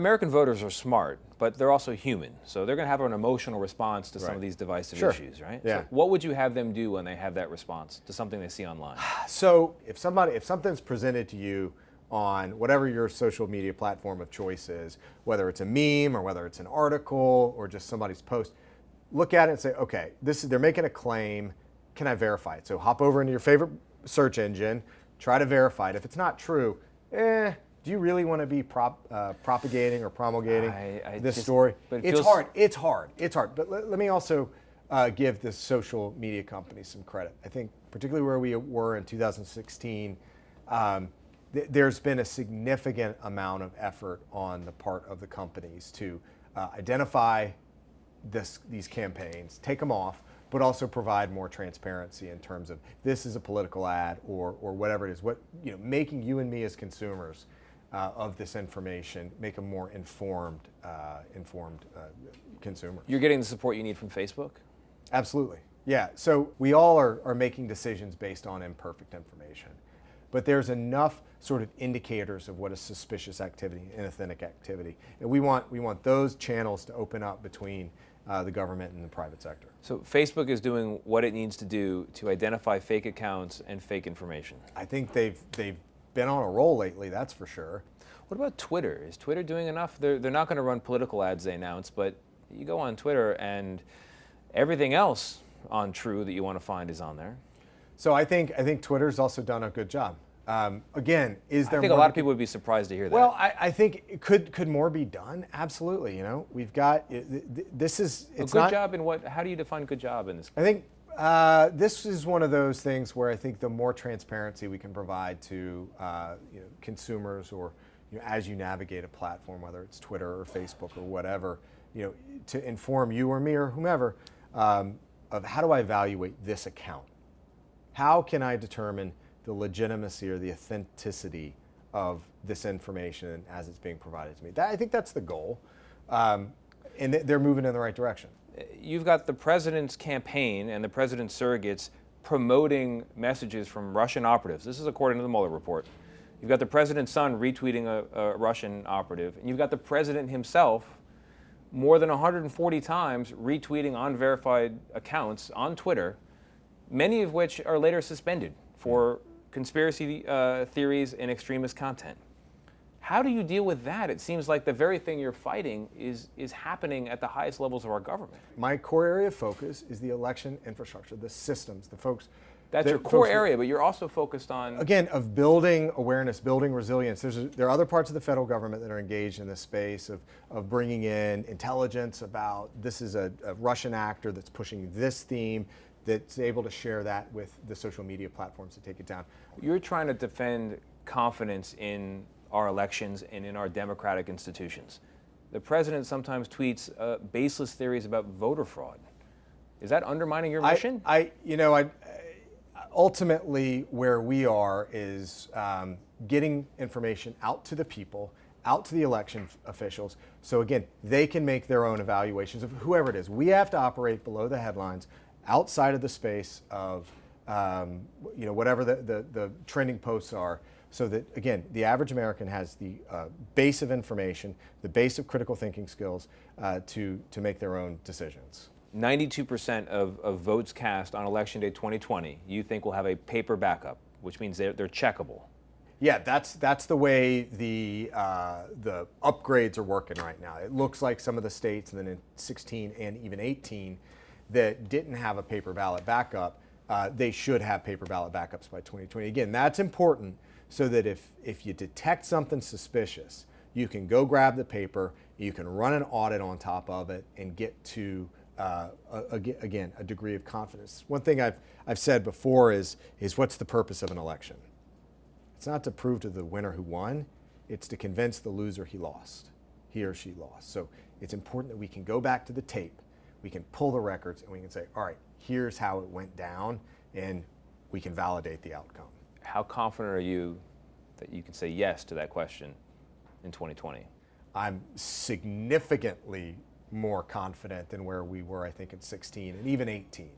American voters are smart, but they're also human. So they're going to have an emotional response to some of these divisive issues, right? Yeah. So what would you have them do when they have that response to something they see online? So if something's presented to you on whatever your social media platform of choice is, whether it's a meme or whether it's an article or just somebody's post, look at it and say, okay, they're making a claim. Can I verify it? So hop over into your favorite search engine, try to verify it. If it's not true, do you really want to be propagating or promulgating this story? But it's hard. It's hard. But let me also give the social media companies some credit. I think particularly where we were in 2016, there's been a significant amount of effort on the part of the companies to identify these campaigns, take them off, but also provide more transparency in terms of this is a political ad or whatever it is. Making you and me as consumers of this information make a more informed consumer. You're getting the support you need from Facebook? Absolutely. Yeah. So we all are making decisions based on imperfect information, but there's enough sort of indicators of what is suspicious activity, inauthentic activity, and we want those channels to open up between the government and the private sector. So Facebook is doing what it needs to do to identify fake accounts and fake information. I think they've been on a roll lately, that's for sure. What about Twitter? Is Twitter doing enough? They're not going to run political ads, they announced, but you go on Twitter and everything else on True that you want to find is on there. So I think Twitter's also done a good job. Again, is there? I think a lot of people would be surprised to hear that. Well, I think could more be done? Absolutely. We've got this is it's a good not, job in what? How do you define good job in this? I think this is one of those things where I think the more transparency we can provide to consumers or as you navigate a platform, whether it's Twitter or Facebook or whatever, to inform you or me or whomever of how do I evaluate this account? How can I determine the legitimacy or the authenticity of this information as it's being provided to me? I think that's the goal, and they're moving in the right direction. You've got the president's campaign and the president's surrogates promoting messages from Russian operatives. This is according to the Mueller report. You've got the president's son retweeting a Russian operative, and you've got the president himself more than 140 times retweeting unverified accounts on Twitter, many of which are later suspended for conspiracy theories and extremist content. How do you deal with that? It seems like the very thing you're fighting is happening at the highest levels of our government. My core area of focus is the election infrastructure, the systems, the folks. That's your core area, but you're also focused on... Again, of building awareness, building resilience. There are other parts of the federal government that are engaged in this space of bringing in intelligence about this is a Russian actor that's pushing this theme, that's able to share that with the social media platforms to take it down. You're trying to defend confidence in our elections and in our democratic institutions. The president sometimes tweets baseless theories about voter fraud. Is that undermining your mission? Ultimately, where we are is getting information out to the people, out to the election officials, so again, they can make their own evaluations of whoever it is. We have to operate below the headlines, outside of the space of whatever the trending posts are, so that again the average American has the base of information, the base of critical thinking skills to make their own decisions. 92% of votes cast on Election Day 2020 you think will have a paper backup, which means they're checkable. Yeah, that's the way the upgrades are working right now. It looks like some of the states, and then in 16 and even 18, that didn't have a paper ballot backup, they should have paper ballot backups by 2020. Again, that's important so that if you detect something suspicious, you can go grab the paper, you can run an audit on top of it, and get to again a degree of confidence. One thing I've said before is what's the purpose of an election? It's not to prove to the winner who won, it's to convince the loser he or she lost. So it's important that we can go back to the tape, we can pull the records, and we can say, all right, here's how it went down, and we can validate the outcome. How confident are you that you can say yes to that question in 2020? I'm significantly more confident than where we were, I think, in 16 and even 18.